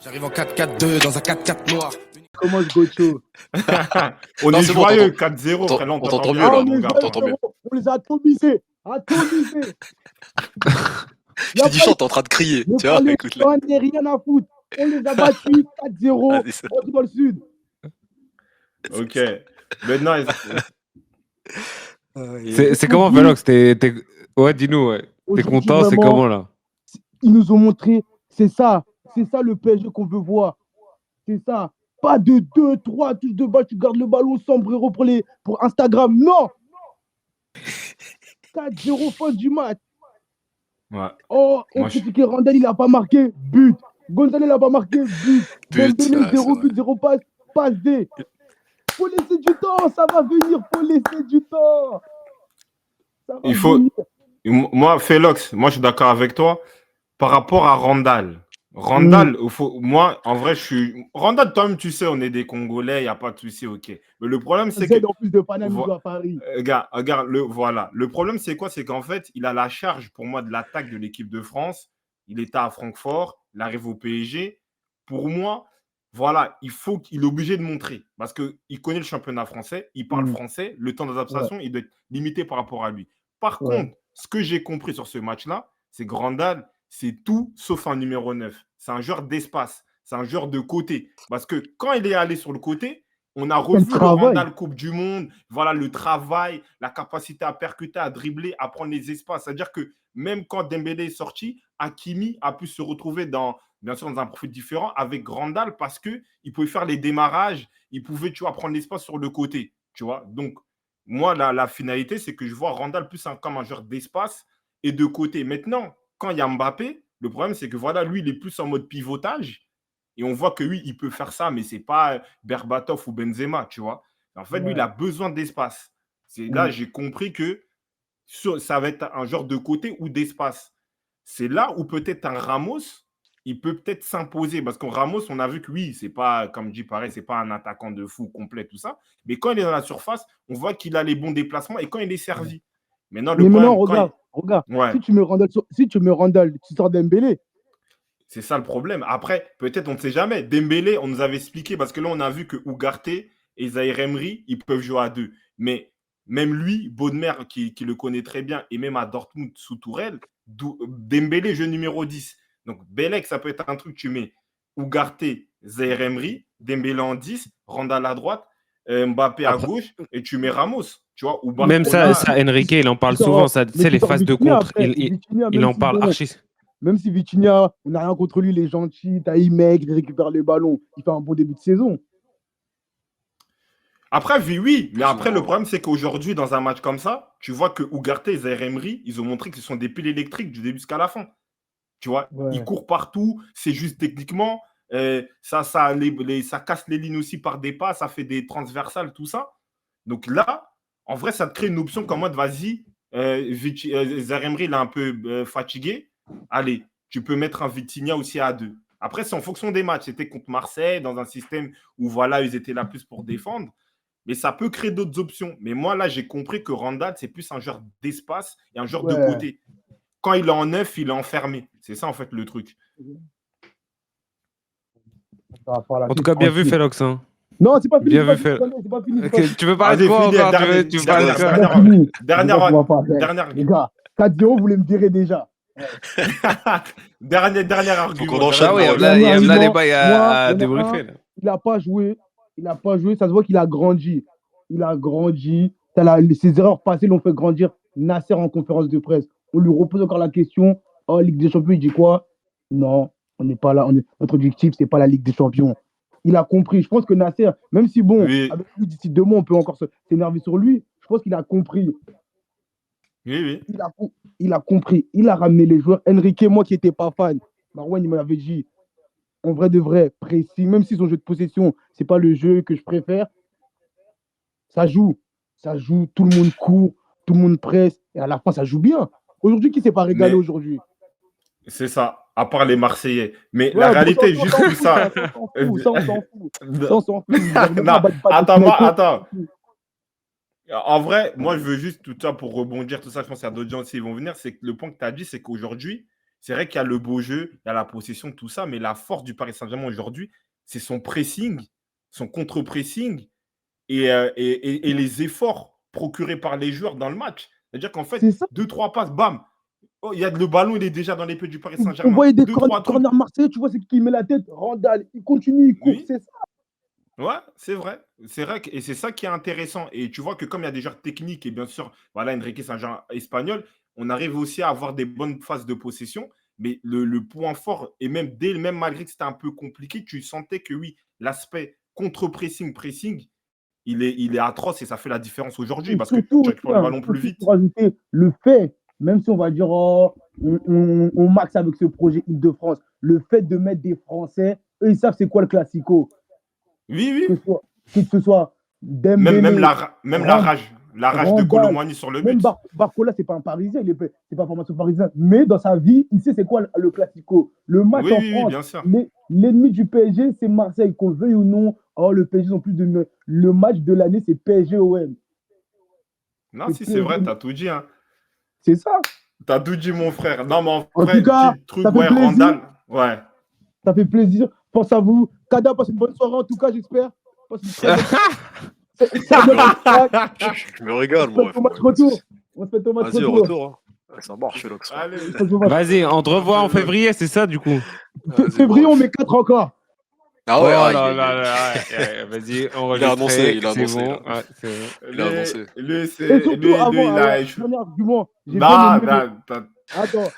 J'arrive en 4-4-2 dans un 4-4 noir. Comment je Gocho? On Non, est c'est bon, joyeux, 4-0, frère. Là, on t'entend mieux, Ah, là. on est mon gars. joyeux, T'entends mieux. frérot. On les a atomisés. Atomisés. Je t'ai dit, chante, t'es en train de crier. Ne Tu vois, parlez écoute là. pas, n'est rien à foutre. On les a battus 4-0. Vas-y, ça. On est dans le sud. Ok. Maintenant, C'est comment, Velox? Ouais, dis-nous, ouais. T'es Aujourd'hui, content? C'est vraiment, comment, là? ils nous ont montré, c'est ça le PSG qu'on veut voir. C'est ça. Pas de 2-3 touches de balle, tu gardes le ballon sombrero pour Instagram. Non. 4-0 fin du match. ouais. Oh, on critiquait Randall, il n'a pas marqué. But. Gonzalez n'a pas marqué. But. Dembélé, ouais, 0 but, 0 passe. Passe D. Faut laisser du temps, ça va venir. Faut laisser du temps. Ça va Il faut. venir. Moi, Félox, moi, je suis d'accord avec toi. Par rapport à Randall, moi, en vrai, je suis. Randall, toi-même, tu sais, on est des Congolais, il n'y a pas de souci, ok. Mais le problème, c'est que. En plus de Paname, il joue à Paris. Regarde, voilà. Le problème, c'est quoi? C'est qu'en fait, il a la charge, pour moi, de l'attaque de l'équipe de France. Il était à Francfort, il arrive au PSG. Pour moi, voilà, il est obligé de montrer. Parce qu'il connaît le championnat français, il parle français, le temps d'adaptation, il doit être limité par rapport à lui. Par contre, ce que j'ai compris sur ce match-là, c'est que Randall, c'est tout sauf un numéro 9. C'est un joueur d'espace, c'est un joueur de côté. Parce que quand il est allé sur le côté, on a revu le Randall Coupe du Monde, voilà le travail, la capacité à percuter, à dribbler, à prendre les espaces. C'est-à-dire que même quand Dembélé est sorti, Hakimi a pu se retrouver bien sûr, dans un profil différent avec Randall parce qu'il pouvait faire les démarrages, il pouvait, tu vois, prendre l'espace sur le côté, tu vois. Donc, moi, la finalité, c'est que je vois Randall plus comme un joueur d'espace et de côté. Maintenant, quand il y a Mbappé, le problème, c'est que voilà, lui, il est plus en mode pivotage. Et on voit que oui, il peut faire ça, mais ce n'est pas Berbatov ou Benzema, tu vois. En fait, lui, il a besoin d'espace. C'est là, j'ai compris que ça va être un genre de côté ou d'espace. C'est là où peut-être un Ramos, il peut peut-être s'imposer. Parce qu'un Ramos, on a vu que oui, c'est pas, comme je dis pareil, c'est pas un attaquant de fou complet, tout ça. Mais quand il est dans la surface, on voit qu'il a les bons déplacements et quand il est servi. Maintenant, Regarde, si tu me Randall, tu sors Dembélé. C'est ça le problème. Après, peut-être, on ne sait jamais. Dembélé, on nous avait expliqué, parce que là, on a vu que Ugarte et Zaïre Emery, ils peuvent jouer à deux. Mais même lui, Bodmer, qui le connaît très bien, et même à Dortmund sous Tourelle, Dembélé, jeu numéro 10. Donc, Belek, ça peut être un truc, tu mets Ugarte, Zaïre Emery, Dembélé en 10, Randall à droite, Mbappé à gauche, et tu mets Ramos. Tu vois, ou Même ça, Enrique, il en parle souvent. Tu sais, les phases de contre, il en parle archi. Même si Vitinha, on n'a rien contre lui, il est gentil, taille mec, il récupère les ballons, il fait un bon début de saison. Après, oui, mais après, le problème, c'est qu'aujourd'hui, dans un match comme ça, tu vois que Ugarte et Zaïre Emery, ils ont montré que ce sont des piles électriques du début jusqu'à la fin. Tu vois, ils courent partout, c'est juste techniquement, ça casse les lignes aussi par des pas, ça fait des transversales, tout ça. Donc là, en vrai, ça te crée une option comme mode, vas-y, Zaïre Emery, il est un peu fatigué. Allez, tu peux mettre un Vitinha aussi à 2. Après, c'est en fonction des matchs. C'était contre Marseille, dans un système où voilà, ils étaient là plus pour défendre. Mais ça peut créer d'autres options. Mais moi, là, j'ai compris que Randall, c'est plus un genre d'espace et un genre de côté. Quand il est en neuf, il est enfermé. C'est ça, en fait, le truc. En tout cas, bien vu, Félox. Hein. Non, c'est pas fini. Bien vu, Félox. Okay, tu veux parler de quoi encore? Dernière. Les gars, 4-0, vous voulez me dire déjà. Dernier argument. Faut qu'on enchaîne. Là, les bails à débriefer. Il n'a pas joué. Ça se voit qu'il a grandi. Ses erreurs passées l'ont fait grandir. Nasser en conférence de presse. On lui repose encore la question. Oh, Ligue des Champions, il dit quoi? Non, on n'est pas là. Notre objectif, c'est pas la Ligue des Champions. Il a compris. Je pense que Nasser, même si bon, avec lui d'ici 2 mois, on peut encore s'énerver sur lui. Je pense qu'il a compris. Oui. Il a compris. Il a ramené les joueurs. Enrique, moi qui n'étais pas fan, Marouane, il m'avait dit, en vrai de vrai, précis, même si son jeu de possession, c'est pas le jeu que je préfère, ça joue. Tout le monde court, tout le monde presse, et à la fin, ça joue bien. Aujourd'hui, qui s'est pas régalé aujourd'hui? C'est ça, à part les Marseillais. Mais la réalité est juste que ça. On s'en fout. Attends. En vrai, moi, je veux juste tout ça pour rebondir, tout ça, je pense qu'il y a d'autres gens aussi qui vont venir. C'est que le point que tu as dit, c'est qu'aujourd'hui, c'est vrai qu'il y a le beau jeu, il y a la possession, tout ça, mais la force du Paris Saint-Germain aujourd'hui, c'est son pressing, son contre-pressing et les efforts procurés par les joueurs dans le match. C'est-à-dire qu'en fait, C'est ça. 2-3 passes, bam, oh, le ballon, il est déjà dans les pieds du Paris On Saint-Germain. voyait des 2-3 trucs. corners marseillais, tu vois, c'est qui met la tête, Randall, il continue, il court, Oui. c'est ça. Ouais, c'est vrai. C'est vrai et c'est ça qui est intéressant. Et tu vois que comme il y a des joueurs techniques et bien sûr, voilà, Enrique, c'est un joueur espagnol, on arrive aussi à avoir des bonnes phases de possession. Mais le point fort, et même malgré que c'était un peu compliqué, tu sentais que oui, l'aspect contre-pressing, pressing, il est atroce et ça fait la différence aujourd'hui Et parce que surtout, tu récupères le ballon plus aussi vite. pour rajouter le fait, même si on va dire, oh, on max avec ce projet Île-de-France, le fait de mettre des Français, eux, ils savent c'est quoi le classico. Oui, oui. Que ce soit Dembélé, Même la rage de Randall, Colomani sur le même but. Barcola, c'est pas un Parisien, c'est pas formation parisien, mais dans sa vie, il sait c'est quoi le classico. Le match Oui, en oui, oui, France, bien sûr. l'ennemi du PSG, c'est Marseille, qu'on le veuille ou non. Oh, le PSG ont plus de. Le match de l'année, c'est PSG-OM. Non, si, c'est vrai, t'as tout dit. Hein. C'est ça. T'as tout dit, mon frère. Non, mais En vrai, tout cas, petit truc, ça fait ouais, plaisir. Randall. Ouais. Ça fait plaisir. Pense à vous. Kada, passe une bonne soirée, en tout cas, j'espère. Passe une très bonne Je me régale, moi. On se fait au match Vas-y, retour. retour. Hein. Ça marche, Félox. Allez. Vas-y, on te revoit en février, c'est ça, du coup? Vas-y, Février, bref. on met 4 encore. Ah ouais, Oh aïe, là aïe, là aïe. là, ouais, vas-y, Il a annoncé, il a c'est annoncé, bon. là. Ouais, c'est bon. Il a avancé. Lui, Et c'est. surtout, Lui, avant, il a. dernier argument, j'ai bien Non, aimé Attends,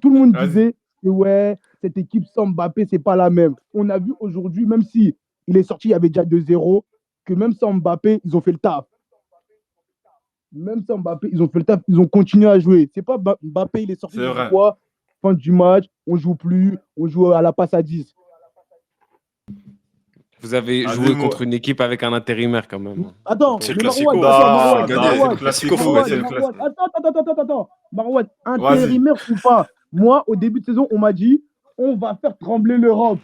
tout le monde Vas-y. disait que ouais, cette équipe sans Mbappé, c'est pas la même. On a vu aujourd'hui, même si il est sorti, il y avait déjà 2-0, que même sans Mbappé, ils ont fait le taf. Même sans Mbappé, ils ont fait le taf, ils ont continué à jouer. C'est pas Mbappé, il est sorti, C'est il dit vrai. quoi? Fin du match, on joue plus, on joue à la passe à 10. Vous avez Ah, joué dis-moi. contre une équipe avec un intérimaire quand même. Attends, C'est le mais classico. Marwan, Non, c'est gagné. c'est le classico, Marwan, c'est le Marwan, classico. attends. Marwan, intérimaire ou pas? Moi, au début de saison, on m'a dit, on va faire trembler l'Europe.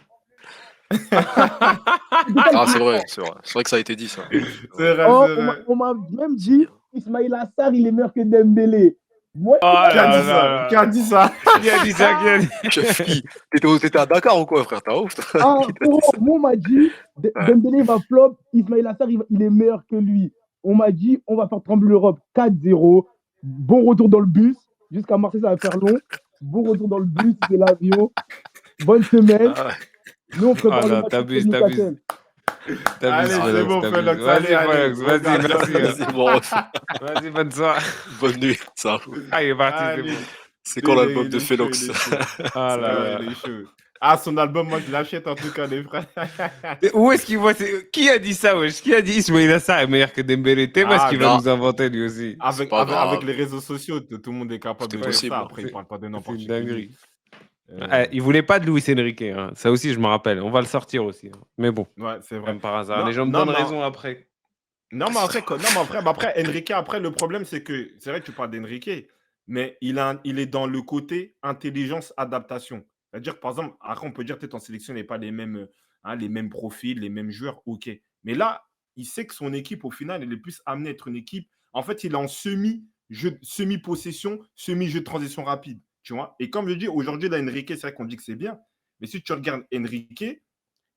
Ah, c'est vrai. C'est vrai que ça a été dit, ça. C'est vrai, Oh, c'est vrai. on m'a même dit, Ismail Assar, il est meilleur que Dembélé. Moi, Oh Qui a dit ça? Qui a dit ça? Qui a dit ça? Qui a dit... Chef qui? T'étais à Dakar ou quoi, frère? T'as ouf? moi, on m'a dit, Dembélé va flop, Ismail Assar, il est meilleur que lui. On m'a dit, on va faire trembler l'Europe 4-0. Bon retour dans le bus. Jusqu'à Marseille, ça va faire long. Bon retour dans le bus, c'est l'avion. Bonne semaine. Ah ouais. Nous, on prépare le là, match t'abuses, contre Newcastle. Allez, c'est bon, Félox. Allez, allez. Vas-y, merci. Vas-y, bon, Vas-y, bonne soirée. bonne nuit. Ça. Ah, il est parti, c'est Allez. bon. C'est quand Il l'album est de chaud, Félox? il est chaud. Ah là Ouais, là. il est chaud. Ah, son album, moi, je l'achète en tout cas, les frères. Où est-ce qu'il voit Qui a dit ça, wesh? Qui a dit Ismail Assar est meilleur que Dembélé? T'es parce Ah, qu'il va non. nous inventer lui aussi. Avec, pas avec, grave. avec les réseaux sociaux, tout le monde est capable Tout de est dire possible. ça. Après, il parle pas de nom C'est une particulier. dinguerie. Il voulait pas de Luis Enrique, hein. Ça aussi, je me rappelle. On va le sortir aussi. Hein. Mais bon, Ouais, c'est vrai. comme par hasard. Non, Les gens me non, donnent mais- raison après. Non, mais après, Enrique, après, le problème, c'est que, c'est vrai que tu parles d'Enrique, mais il est dans le côté intelligence, adaptation. C'est-à-dire, par exemple, après, on peut dire peut-être en sélection, il n'est pas les mêmes profils, les mêmes joueurs, ok. Mais là, il sait que son équipe, au final, elle est plus amenée à être une équipe. En fait, il est en semi-possession, semi-jeu de transition rapide, tu vois. Et comme je dis, aujourd'hui, là, Enrique, c'est vrai qu'on dit que c'est bien, mais si tu regardes Enrique,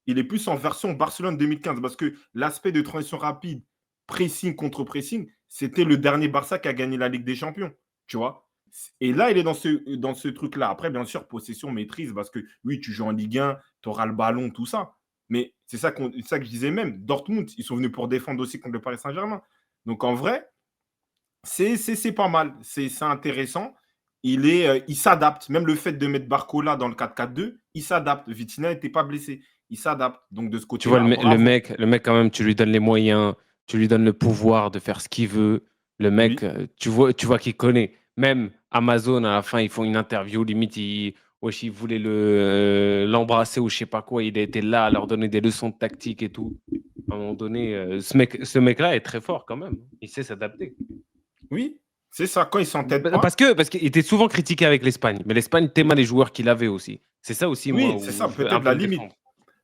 il est plus en version Barcelone 2015 parce que l'aspect de transition rapide, pressing contre pressing, c'était le dernier Barça qui a gagné la Ligue des Champions, tu vois. Et là, il est dans ce truc-là. Après, bien sûr, possession, maîtrise, parce que oui, tu joues en Ligue 1, tu auras le ballon, tout ça. Mais c'est ça que je disais même. Dortmund, ils sont venus pour défendre aussi contre le Paris Saint-Germain. Donc, en vrai, c'est pas mal. C'est intéressant. Il s'adapte. Même le fait de mettre Barcola dans le 4-4-2, il s'adapte. Vitinha n'était pas blessé. Il s'adapte. Donc, de ce Tu côté-là, vois, le bravo. mec, quand même, tu lui donnes les moyens, tu lui donnes le pouvoir de faire ce qu'il veut. Le mec, Oui. tu vois qu'il connaît. Même Amazon, à la fin, ils font une interview, limite, il voulait l'embrasser ou je sais pas quoi. Il était là à leur donner des leçons de tactique et tout. À un moment donné, ce mec-là est très fort quand même. Il sait s'adapter. Oui, c'est ça. Quand il s'entête pas. Parce qu'il était souvent critiqué avec l'Espagne. Mais l'Espagne t'aimait les joueurs qu'il avait aussi. C'est ça aussi, moi. Oui, où c'est ça, je veux peut-être un peu la le limite. défendre.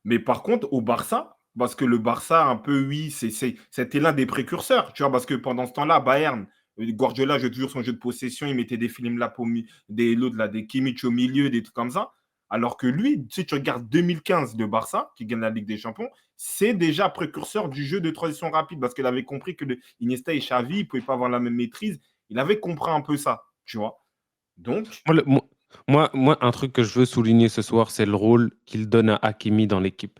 Mais par contre, au Barça, parce que le Barça, un peu, oui, c'était l'un des précurseurs, tu vois, parce que pendant ce temps-là, Bayern, Guardiola jouait toujours son jeu de possession, il mettait des Philippe l'autre là, des Kimmich au milieu, des trucs comme ça. Alors que lui, si tu regardes 2015 de Barça, qui gagne la Ligue des Champions, c'est déjà précurseur du jeu de transition rapide parce qu'il avait compris que Iniesta et Xavi, ils ne pouvaient pas avoir la même maîtrise. Il avait compris un peu ça, tu vois. Donc, Moi, un truc que je veux souligner ce soir, c'est le rôle qu'il donne à Hakimi dans l'équipe.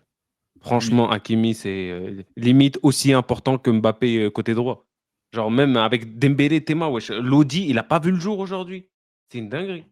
Franchement, Hakimi, c'est limite aussi important que Mbappé côté droit. Genre même avec Dembélé, Tema, wesh, Lodi, il n'a pas vu le jour aujourd'hui. C'est une dinguerie.